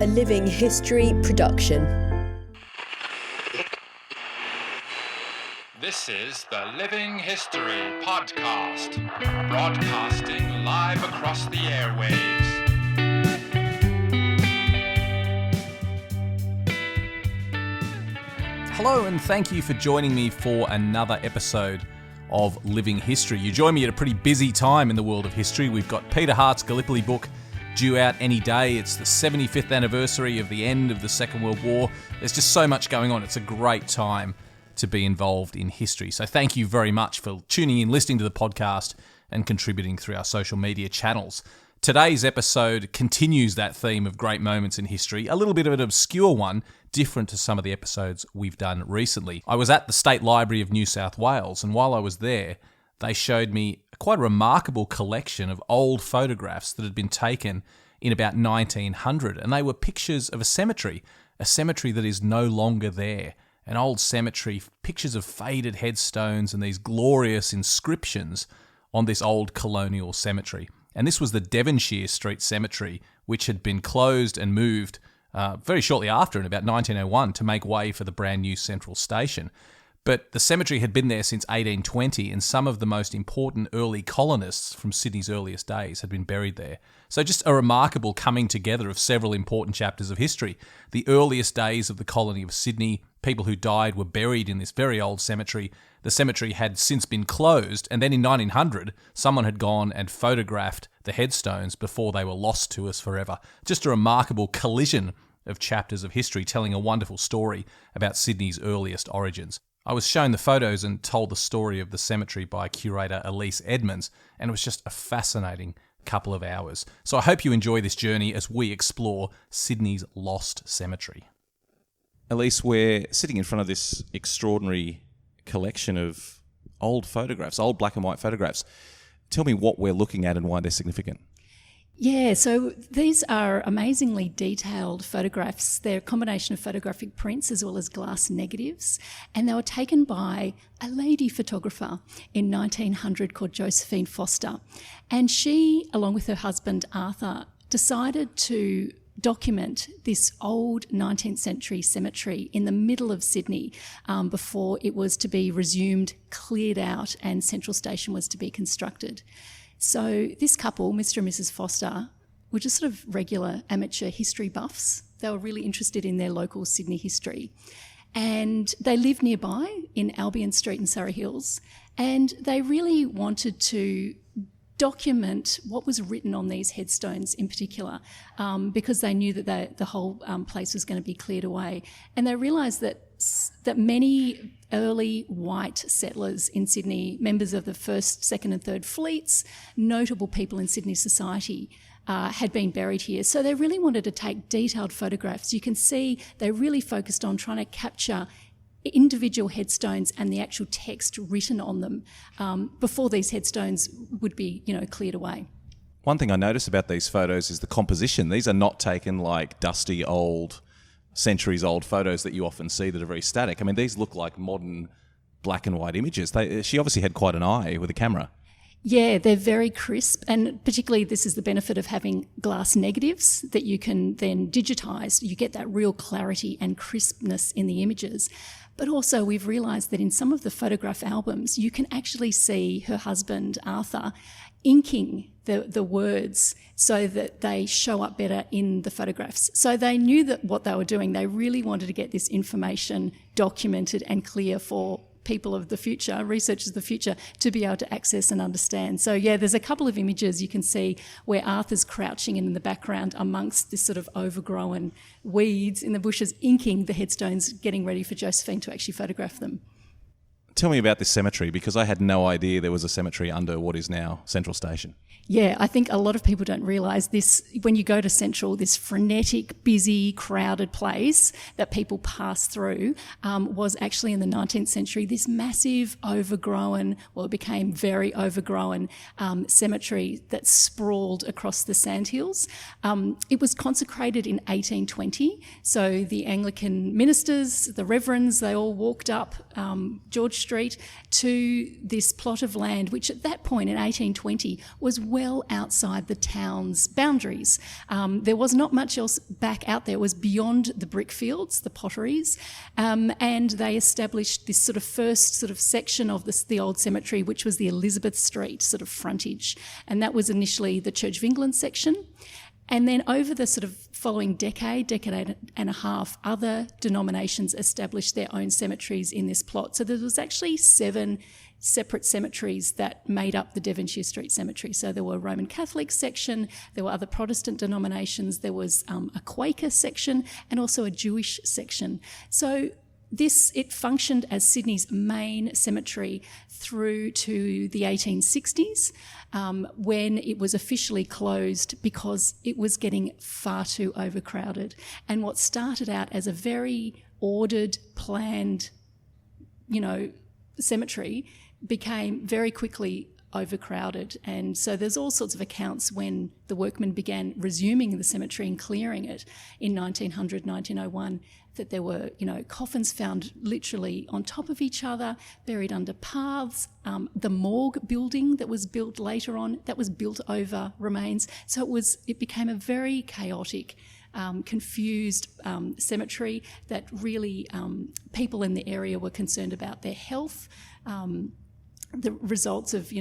a Living History production. This is the Living History podcast, broadcasting live across the airwaves. Hello and thank you for joining me for another episode of Living History. You join me at a pretty busy time in the world of history. We've got Peter Hart's Gallipoli book due out any day. It's the 75th anniversary of the end of the Second World War. There's just so much going on. It's a great time to be involved in history. So thank you very much for tuning in, listening to the podcast and contributing through our social media channels. Today's episode continues that theme of great moments in history, a little bit of an obscure one, different to some of the episodes we've done recently. I was at the State Library of New South Wales, and while I was there, they showed me quite a remarkable collection of old photographs that had been taken in about 1900, and they were pictures of a cemetery that is no longer there. An old cemetery, pictures of faded headstones and these glorious inscriptions on this old colonial cemetery. And this was the Devonshire Street Cemetery, which had been closed and moved very shortly after, in about 1901, to make way for the brand new central station. But the cemetery had been there since 1820, and some of the most important early colonists from Sydney's earliest days had been buried there. So just a remarkable coming together of several important chapters of history. The earliest days of the colony of Sydney, people who died were buried in this very old cemetery. The cemetery had since been closed, and then in 1900, someone had gone and photographed the headstones before they were lost to us forever. Just a remarkable collision of chapters of history telling a wonderful story about Sydney's earliest origins. I was shown the photos and told the story of the cemetery by curator Elise Edmonds, and it was just a fascinating couple of hours. So I hope you enjoy this journey as we explore Sydney's lost cemetery. Elise, we're sitting in front of this extraordinary collection of old photographs, old black and white photographs. Tell me what we're looking at and why they're significant. Yeah, so these are amazingly detailed photographs. They're a combination of photographic prints as well as glass negatives, and they were taken by a lady photographer in 1900 called Josephine Foster. And she, along with her husband Arthur, decided to document this old 19th century cemetery in the middle of Sydney before it was to be resumed, cleared out, and Central Station was to be constructed. So this couple, Mr. and Mrs. Foster, were just sort of regular amateur history buffs. They were really interested in their local Sydney history. And they lived nearby in Albion Street in Surrey Hills, and they really wanted to document what was written on these headstones in particular, because they knew that the whole place was going to be cleared away. And they realised that many early white settlers in Sydney, members of the 1st, 2nd and 3rd Fleets, notable people in Sydney society, had been buried here. So they really wanted to take detailed photographs. You can see they really focused on trying to capture individual headstones and the actual text written on them before these headstones would be, cleared away. One thing I notice about these photos is the composition. These are not taken like dusty old, centuries-old photos that you often see that are very static. I mean, these look like modern black and white images. She obviously had quite an eye with a camera. Yeah, they're very crisp, and particularly this is the benefit of having glass negatives that you can then digitise. You get that real clarity and crispness in the images. But also we've realised that in some of the photograph albums, you can actually see her husband, Arthur, inking the words so that they show up better in the photographs. So they knew that what they were doing, they really wanted to get this information documented and clear for people of the future, researchers of the future, to be able to access and understand. So yeah, there's a couple of images you can see where Arthur's crouching in the background amongst this sort of overgrown weeds in the bushes, inking the headstones, getting ready for Josephine to actually photograph them. Tell me about this cemetery, because I had no idea there was a cemetery under what is now Central Station. Yeah, I think a lot of people don't realise this. When you go to Central, this frenetic, busy, crowded place that people pass through was actually in the 19th century this massive, overgrown, well, it became very overgrown cemetery that sprawled across the sandhills. It was consecrated in 1820, so the Anglican ministers, the reverends, they all walked up. George Street to this plot of land, which at that point in 1820 was well outside the town's boundaries. There was not much else back out there. It was beyond the brickfields, the potteries, and they established this sort of first sort of section of the old cemetery, which was the Elizabeth Street sort of frontage, and that was initially the Church of England section. And then over the sort of following decade and a half, other denominations established their own cemeteries in this plot. So there was actually 7 separate cemeteries that made up the Devonshire Street Cemetery. So there were a Roman Catholic section, there were other Protestant denominations, there was a Quaker section, and also a Jewish section. So it functioned as Sydney's main cemetery through to the 1860s, when it was officially closed because it was getting far too overcrowded. And what started out as a very ordered, planned, cemetery became very quickly overcrowded. And so there's all sorts of accounts when the workmen began resuming the cemetery and clearing it in 1900, 1901, that there were, coffins found literally on top of each other, buried under paths. The morgue building that was built later on, that was built over remains. So it became a very chaotic, confused cemetery that really people in the area were concerned about their health, the results of,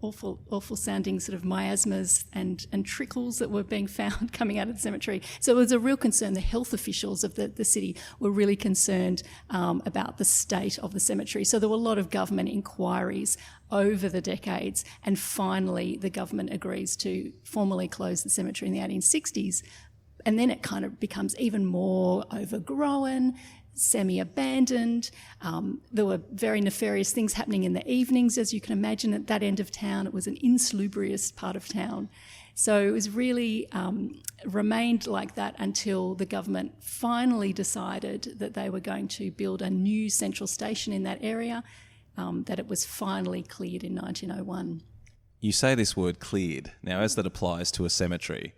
awful sounding sort of miasmas and trickles that were being found coming out of the cemetery. So it was a real concern. The health officials of the city were really concerned about the state of the cemetery. So there were a lot of government inquiries over the decades, and finally the government agrees to formally close the cemetery in the 1860s. And then it kind of becomes even more overgrown, semi-abandoned. There were very nefarious things happening in the evenings, as you can imagine, at that end of town. It was an insalubrious part of town. So it was really remained like that until the government finally decided that they were going to build a new central station in that area, that it was finally cleared in 1901. You say this word cleared. Now, as that applies to a cemetery,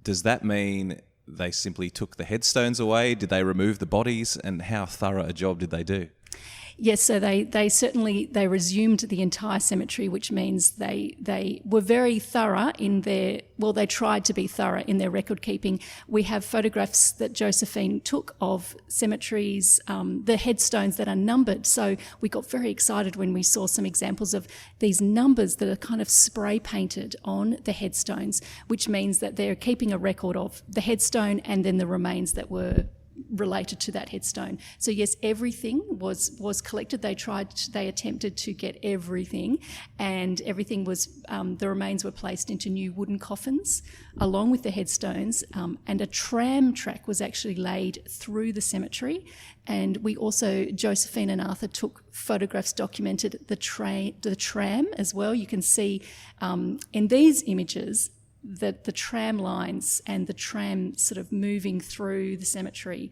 does that mean they simply took the headstones away? Did they remove the bodies? And how thorough a job did they do? Yes, so they certainly resumed the entire cemetery, which means they were very thorough in they tried to be thorough in their record keeping. We have photographs that Josephine took of cemeteries, the headstones that are numbered. So we got very excited when we saw some examples of these numbers that are kind of spray painted on the headstones, which means that they're keeping a record of the headstone and then the remains that were related to that headstone. So yes, everything was collected. They attempted to get everything, and everything was, the remains were placed into new wooden coffins along with the headstones, and a tram track was actually laid through the cemetery. And we also, Josephine and Arthur took photographs, documented the tram as well. You can see in these images that the tram lines and the tram sort of moving through the cemetery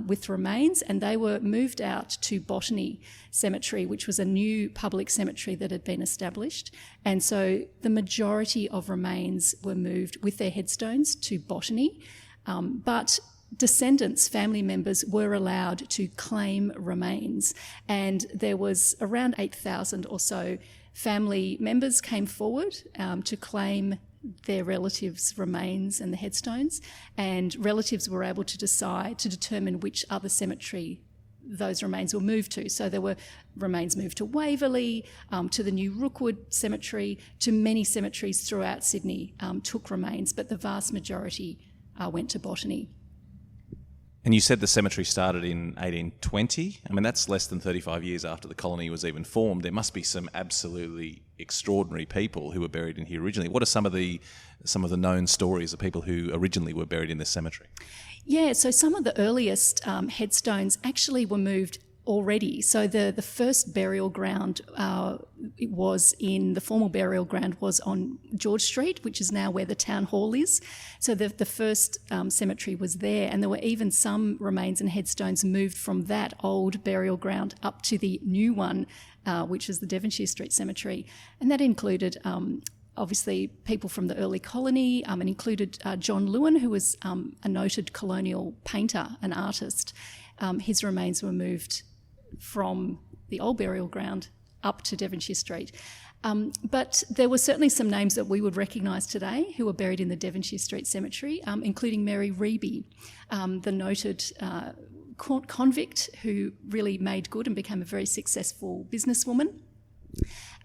with remains, and they were moved out to Botany Cemetery, which was a new public cemetery that had been established. And so the majority of remains were moved with their headstones to Botany, but descendants, family members, were allowed to claim remains, and there was around 8,000 or so family members came forward to claim their relatives' remains and the headstones, and relatives were able to determine which other cemetery those remains were moved to. So there were remains moved to Waverley, to the new Rookwood Cemetery, to many cemeteries throughout Sydney took remains, but the vast majority went to Botany. And you said the cemetery started in 1820. I mean, that's less than 35 years after the colony was even formed. There must be some absolutely extraordinary people who were buried in here originally. What are some of the known stories of people who originally were buried in this cemetery? Yeah, so some of the earliest headstones actually were moved already. So the first burial ground the formal burial ground was on George Street, which is now where the town hall is. So the first cemetery was there, and there were even some remains and headstones moved from that old burial ground up to the new one, which is the Devonshire Street Cemetery. And that included obviously people from the early colony, and included John Lewin, who was a noted colonial painter and artist. His remains were moved from the old burial ground up to Devonshire Street. But there were certainly some names that we would recognise today who were buried in the Devonshire Street Cemetery, including Mary Reeby, the noted convict who really made good and became a very successful businesswoman,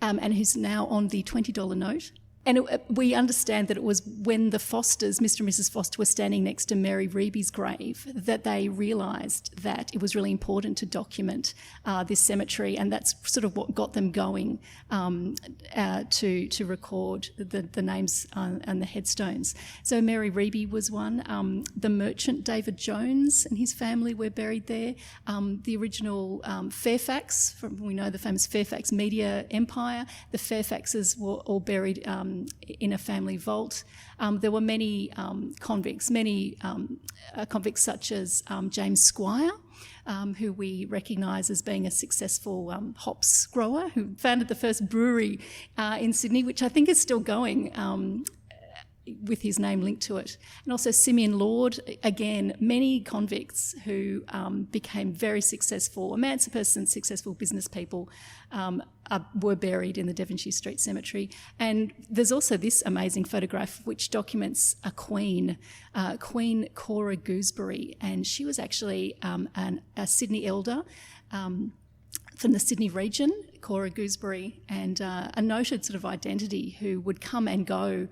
and who's now on the $20 note. And we understand that it was when the Fosters, Mr. and Mrs. Foster, were standing next to Mary Reeby's grave that they realised that it was really important to document this cemetery, and that's sort of what got them going to record the names and the headstones. So Mary Reeby was one. The merchant David Jones and his family were buried there. The original Fairfax, we know the famous Fairfax media empire. The Fairfaxes were all buried in a family vault. There were many convicts such as James Squire, who we recognise as being a successful hops grower, who founded the first brewery in Sydney, which I think is still going, with his name linked to it. And also Simeon Lord, again, many convicts who became very successful, emancipists and successful business people, were buried in the Devonshire Street Cemetery. And there's also this amazing photograph which documents a queen, Queen Cora Gooseberry, and she was actually a Sydney elder from the Sydney region, Cora Gooseberry, and a noted sort of identity who would come and go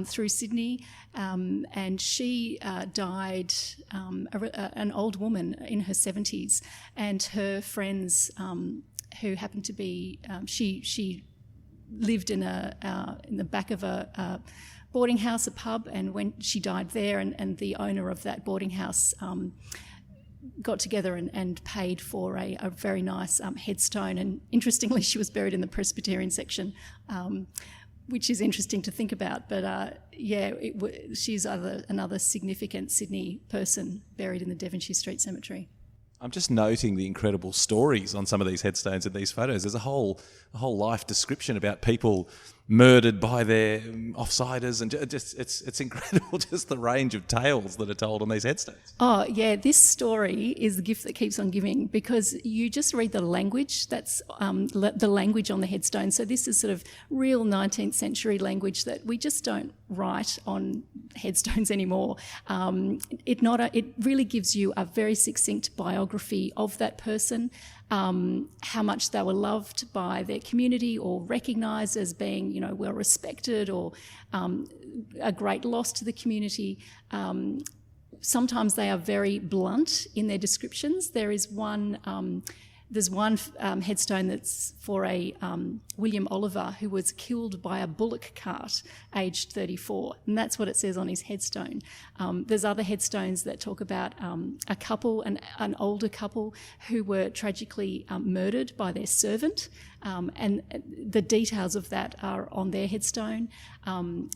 through Sydney, and she died an old woman in her 70s, and her friends who happened to be, she lived in the back of a boarding house, a pub, and when she died there, and the owner of that boarding house got together and paid for a very nice headstone. And interestingly, she was buried in the Presbyterian section, which is interesting to think about. But she's another significant Sydney person buried in the Devonshire Street Cemetery. I'm just noting the incredible stories on some of these headstones and these photos. There's a whole life description about people murdered by their offsiders, and just it's incredible just the range of tales that are told on these headstones. Oh yeah, this story is the gift that keeps on giving, because you just read the language that's the language on the headstone. So this is sort of real 19th century language that we just don't write on headstones anymore. It really gives you a very succinct biography of that person, how much they were loved by their community or recognised as being, well respected, or a great loss to the community. Sometimes they are very blunt in their descriptions. There's one headstone that's for a William Oliver who was killed by a bullock cart aged 34, and that's what it says on his headstone. There's other headstones that talk about a couple, an older couple, who were tragically murdered by their servant, and the details of that are on their headstone.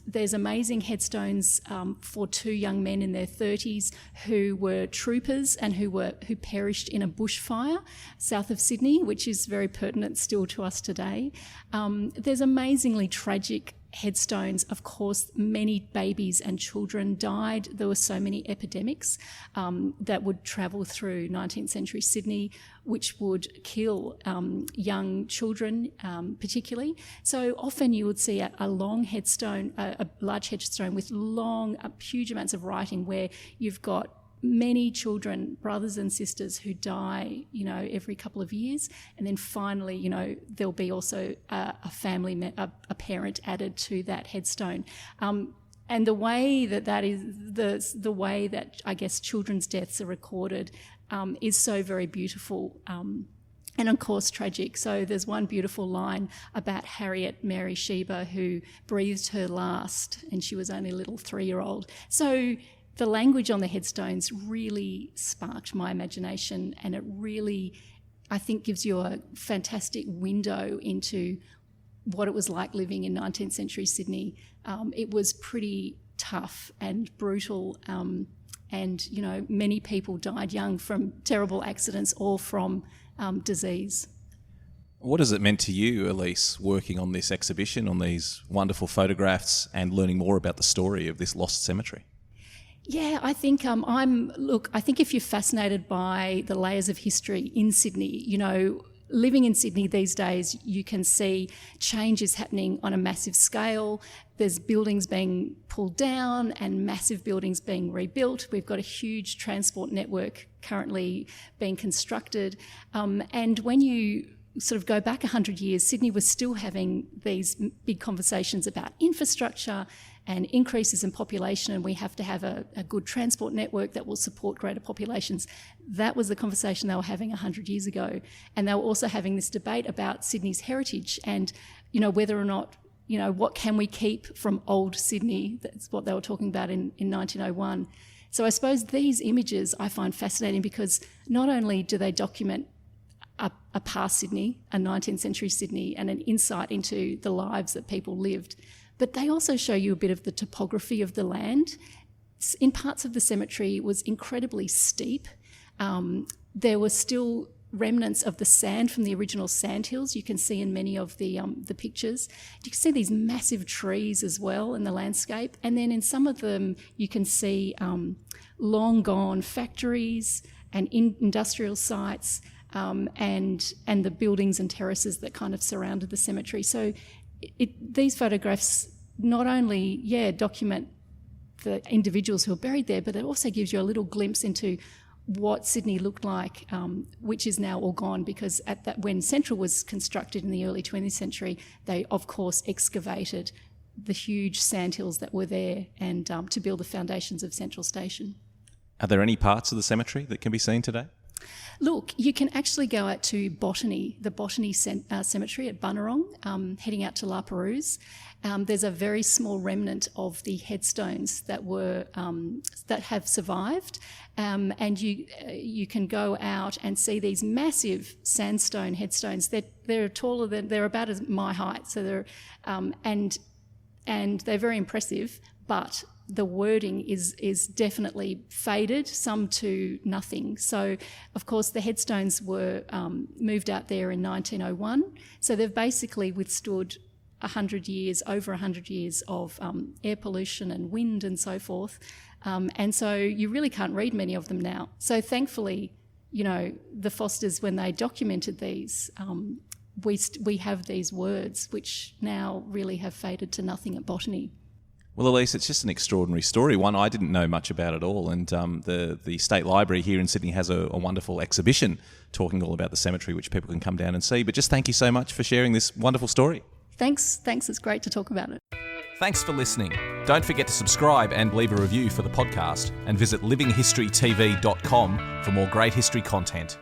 There's amazing headstones for two young men in their 30s who were troopers and who perished in a bushfire south of Sydney, which is very pertinent still to us today. There's amazingly tragic headstones. Of course, many babies and children died. There were so many epidemics that would travel through 19th century Sydney, which would kill young children particularly. So often you would see a long headstone, a large headstone with huge amounts of writing, where you've got many children, brothers and sisters, who die, every couple of years, and then finally, there'll be also a family, a parent added to that headstone. And the way that is the way that I guess children's deaths are recorded is so very beautiful. And of course tragic. So there's one beautiful line about Harriet Mary Sheba, who breathed her last, and she was only a little 3-year-old. So the language on the headstones really sparked my imagination, and it really, I think, gives you a fantastic window into what it was like living in 19th century Sydney. It was pretty tough and brutal, and many people died young from terrible accidents or from disease. What has it meant to you, Elise, working on this exhibition, on these wonderful photographs, and learning more about the story of this lost cemetery? Yeah, I think I think if you're fascinated by the layers of history in Sydney, living in Sydney these days, you can see changes happening on a massive scale. There's buildings being pulled down and massive buildings being rebuilt. We've got a huge transport network currently being constructed. And when you sort of go back 100 years, Sydney was still having these big conversations about infrastructure and increases in population, and we have to have a good transport network that will support greater populations. That was the conversation they were having 100 years ago. And they were also having this debate about Sydney's heritage and, whether or not, what can we keep from old Sydney? That's what they were talking about in 1901. So I suppose these images I find fascinating because not only do they document a past Sydney, a 19th century Sydney, and an insight into the lives that people lived, but they also show you a bit of the topography of the land. In parts of the cemetery, it was incredibly steep. There were still remnants of the sand from the original sandhills you can see in many of the pictures. You can see these massive trees as well in the landscape, and then in some of them you can see long gone factories and industrial sites, and the buildings and terraces that kind of surrounded the cemetery. So these photographs not only, document the individuals who are buried there, but it also gives you a little glimpse into what Sydney looked like, which is now all gone because when Central was constructed in the early 20th century, they of course excavated the huge sandhills that were there and to build the foundations of Central Station. Are there any parts of the cemetery that can be seen today? Look, you can actually go out to Botany, the Botany Cemetery at Bunurong, heading out to La Perouse. There's a very small remnant of the headstones that have survived, and you can go out and see these massive sandstone headstones. They're taller they're about as my height, so they're and they're very impressive, but the wording is definitely faded, some to nothing. So, of course, the headstones were moved out there in 1901. So they've basically withstood 100 years, over 100 years of air pollution and wind and so forth. And so you really can't read many of them now. So thankfully, the Fosters, when they documented these, we have these words which now really have faded to nothing at Botany. Well, Elise, it's just an extraordinary story, one I didn't know much about at all, and the State Library here in Sydney has a wonderful exhibition talking all about the cemetery, which people can come down and see. But just thank you so much for sharing this wonderful story. Thanks, it's great to talk about it. Thanks for listening. Don't forget to subscribe and leave a review for the podcast, and visit livinghistorytv.com for more great history content.